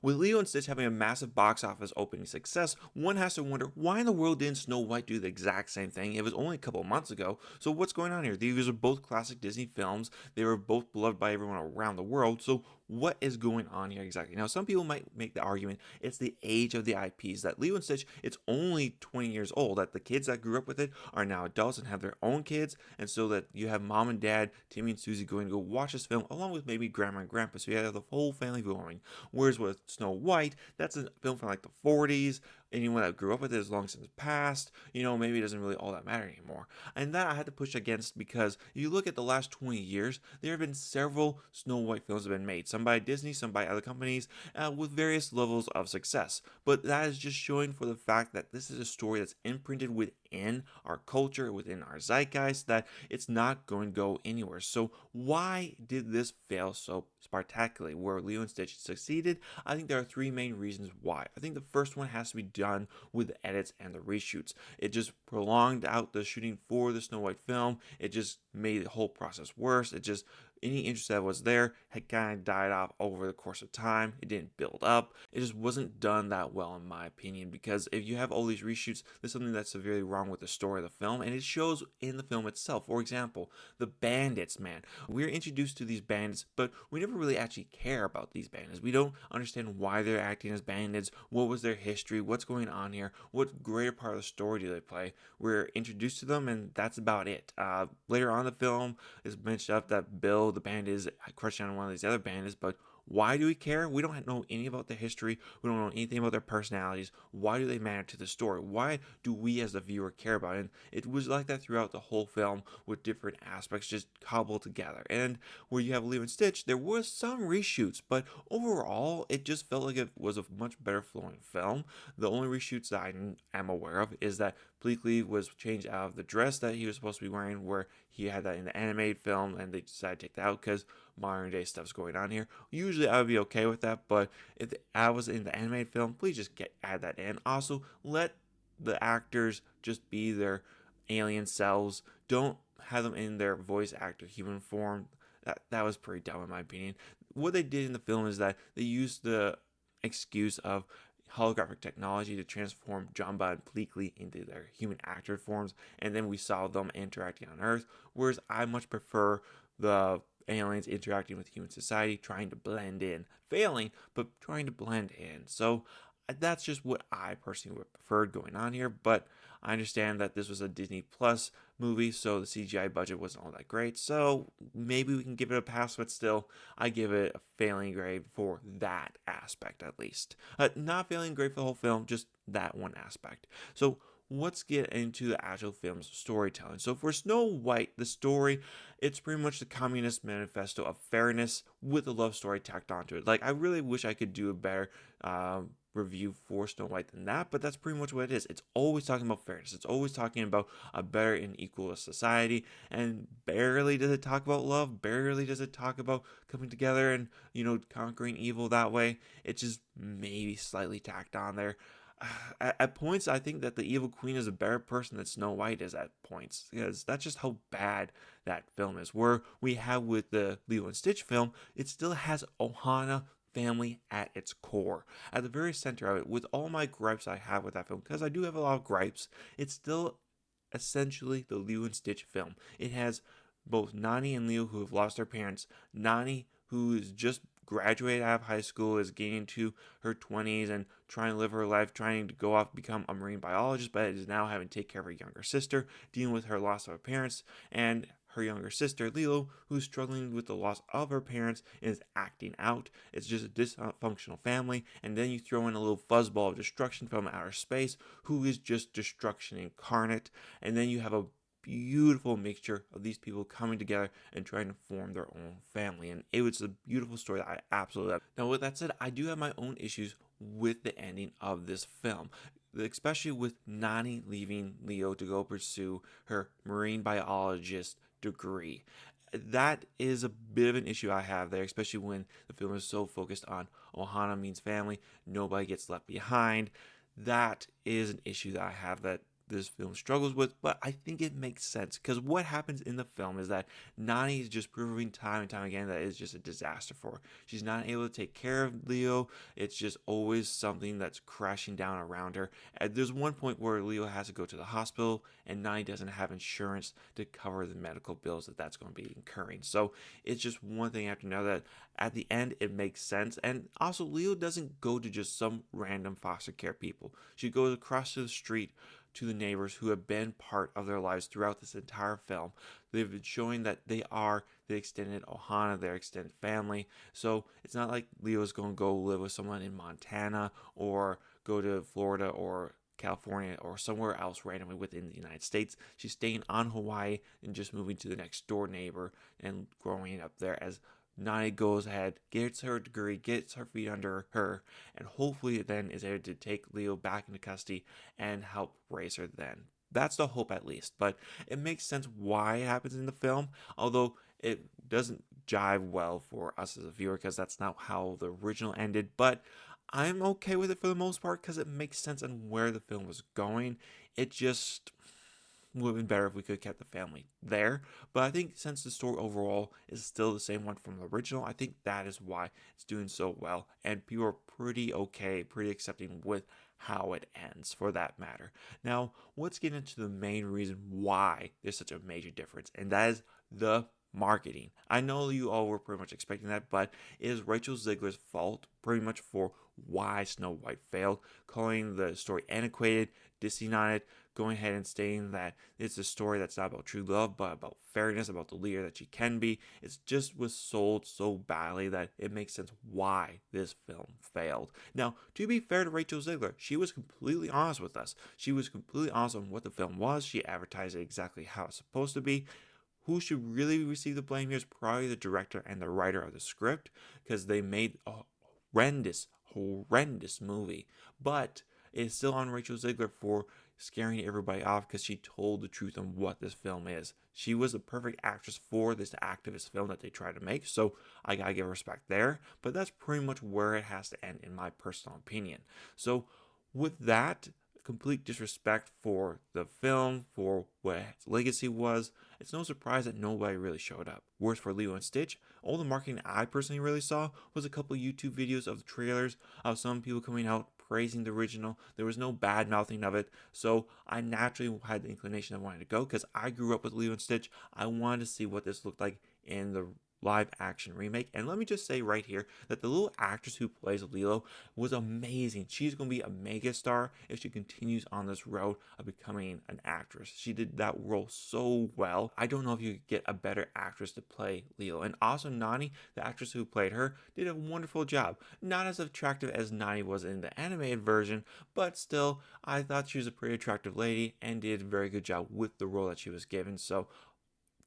With Lilo and Stitch having a massive box office opening success, one has to wonder why in the world didn't Snow White do the exact same thing? It was only a couple of months ago, so what's going on here? These are both classic Disney films. They were both beloved by everyone around the world, so what is going on here exactly? Now, some people might make the argument it's the age of the IPs, that Lilo and Stitch, it's only 20 years old, that the kids that grew up with it are now adults and have their own kids, and so that you have mom and dad, Timmy and Susie, going to go watch this film along with maybe grandma and grandpa, so you have the whole family going. Whereas with Snow White, that's a film from like the 40s. Anyone that grew up with it has long since passed. Maybe it doesn't really all that matter anymore. And that I had to push against because if you look at the last 20 years, there have been several Snow White films that have been made. Some by Disney, some by other companies, with various levels of success. But that is just showing for the fact that this is a story that's imprinted within our culture, within our zeitgeist, that it's not going to go anywhere. So why did this fail so spectacularly? Where Lilo and Stitch succeeded, I think there are three main reasons why. I think the first one has to be done with the edits and the reshoots. It just prolonged out the shooting for the Snow White film. It just made the whole process worse. It just any interest that was there had kind of died off over the course of time. It didn't build up. It just wasn't done that well, in my opinion, because if you have all these reshoots, there's something that's severely wrong with the story of the film, and it shows in the film itself. For example, the bandits, man. We're introduced to these bandits, but we never really actually care about these bandits. We don't understand why they're acting as bandits, what was their history, what's going on here, what greater part of the story do they play. We're introduced to them, and that's about it. Later on in the film, it's mentioned up that Bill, the bandit, is crushing on one of these other bandits, but why do we care? We don't know any about the history. We don't know anything about their personalities. Why do they matter to the story? Why do we as the viewer care about it? And it was like that throughout the whole film with different aspects just cobbled together. And where you have Lilo and Stitch, there was some reshoots, but overall, it just felt like it was a much better flowing film. The only reshoots that I am aware of is that Bleakley was changed out of the dress that he was supposed to be wearing, where he had that in the animated film, and they decided to take that out because modern day stuff's going on here. Usually I would be okay with that, but if I was in the animated film, please just add that in. Also, let the actors just be their alien selves. Don't have them in their voice actor human form. That was pretty dumb in my opinion. What they did in the film is that they used the excuse of holographic technology to transform Jumba and Bleakley into their human actor forms, and then we saw them interacting on Earth, whereas I much prefer the aliens interacting with human society, trying to blend in, failing, but trying to blend in. So that's just what I personally would prefer going on here, but I understand that this was a Disney Plus movie, so the CGI budget wasn't all that great, so maybe we can give it a pass, but still, I give it a failing grade for that aspect at least. Not failing grade for the whole film, just that one aspect. So let's get into the actual film's storytelling. So for Snow White, the story, it's pretty much the Communist Manifesto of fairness with a love story tacked onto it. Like, I really wish I could do a better review for Snow White than that, but that's pretty much what it is. It's always talking about fairness. It's always talking about a better and equal society, and barely does it talk about love. Barely does it talk about coming together and, conquering evil that way. It's just maybe slightly tacked on there. At points, I think that the Evil Queen is a better person than Snow White is at points, because that's just how bad that film is. Where we have with the Lilo and Stitch film, it still has Ohana family at its core, at the very center of it. With all my gripes I have with that film, because I do have a lot of gripes, it's still essentially the Lilo and Stitch film. It has both Nani and Leo who have lost their parents. Nani, who is just graduated out of high school, is getting into her 20s and trying to live her life, trying to go off become a marine biologist, but is now having to take care of her younger sister, dealing with her loss of her parents, and her younger sister, Lilo, who's struggling with the loss of her parents and is acting out. It's just a dysfunctional family, and then you throw in a little fuzzball of destruction from outer space, who is just destruction incarnate, and then you have a beautiful mixture of these people coming together and trying to form their own family, and it was a beautiful story that I absolutely love. Now, with that said, I do have my own issues with the ending of this film, especially with Nani leaving Leo to go pursue her marine biologist degree. That is a bit of an issue I have there, especially when the film is so focused on Ohana means family, nobody gets left behind. That is an issue that I have, that this film struggles with, but I think it makes sense because what happens in the film is that Nani is just proving time and time again that it's just a disaster for her. She's not able to take care of Leo. It's just always something that's crashing down around her. And there's one point where Leo has to go to the hospital and Nani doesn't have insurance to cover the medical bills that's going to be incurring. So it's just one thing after another that at the end it makes sense. And also Leo doesn't go to just some random foster care people. She goes across to the street to the neighbors who have been part of their lives throughout this entire film. They've been showing that they are the extended Ohana, their extended family. So it's not like Leo's going to go live with someone in Montana or go to Florida or California or somewhere else randomly within the United States. She's staying on Hawaii and just moving to the next door neighbor and growing up there as Nani goes ahead, gets her degree, gets her feet under her, and hopefully then is able to take Leo back into custody and help raise her then. That's the hope at least, but it makes sense why it happens in the film, although it doesn't jive well for us as a viewer because that's not how the original ended, but I'm okay with it for the most part because it makes sense on where the film was going. It just would have been better if we could have kept the family there. But I think since the story overall is still the same one from the original, I think that is why it's doing so well. And people are pretty okay, pretty accepting with how it ends for that matter. Now, let's get into the main reason why there's such a major difference, and that is the marketing. I know you all were pretty much expecting that, but it is Rachel Zegler's fault pretty much for why Snow White failed, calling the story antiquated, dissing on it, going ahead and stating that it's a story that's not about true love, but about fairness, about the leader that she can be. It just was sold so badly that it makes sense why this film failed. Now, to be fair to Rachel Zegler, she was completely honest with us. She was completely honest on what the film was. She advertised it exactly how it's supposed to be. Who should really receive the blame here is probably the director and the writer of the script because they made a horrendous movie. But it's still on Rachel Zegler for scaring everybody off because she told the truth on what this film is. She was the perfect actress for this activist film that they tried to make, so I gotta give respect there. But that's pretty much where it has to end, in my personal opinion. So, with that, complete disrespect for the film, for what its legacy was, it's no surprise that nobody really showed up. Worse for Lilo and Stitch, all the marketing I personally really saw was a couple YouTube videos of the trailers of some people coming out praising the original. There was no bad mouthing of it, so I naturally had the inclination I wanted to go because I grew up with Lilo and Stitch. I wanted to see what this looked like in the live action remake. And let me just say right here that the little actress who plays Lilo was amazing. She's going to be a mega star if she continues on this road of becoming an actress. She did that role so well. I don't know if you could get a better actress to play Lilo. And also Nani, the actress who played her, did a wonderful job. Not as attractive as Nani was in the animated version, but still, I thought she was a pretty attractive lady and did a very good job with the role that she was given. So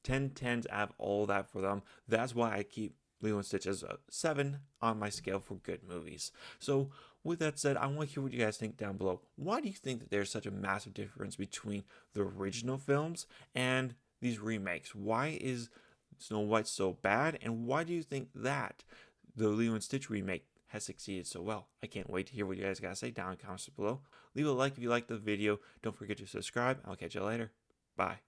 10 tens out of all that for them. That's why I keep Lilo and Stitch as a 7 on my scale for good movies. So, with that said, I want to hear what you guys think down below. Why do you think that there's such a massive difference between the original films and these remakes? Why is Snow White so bad? And why do you think that the Lilo and Stitch remake has succeeded so well? I can't wait to hear what you guys got to say down in the comments below. Leave a like if you liked the video. Don't forget to subscribe. I'll catch you later. Bye.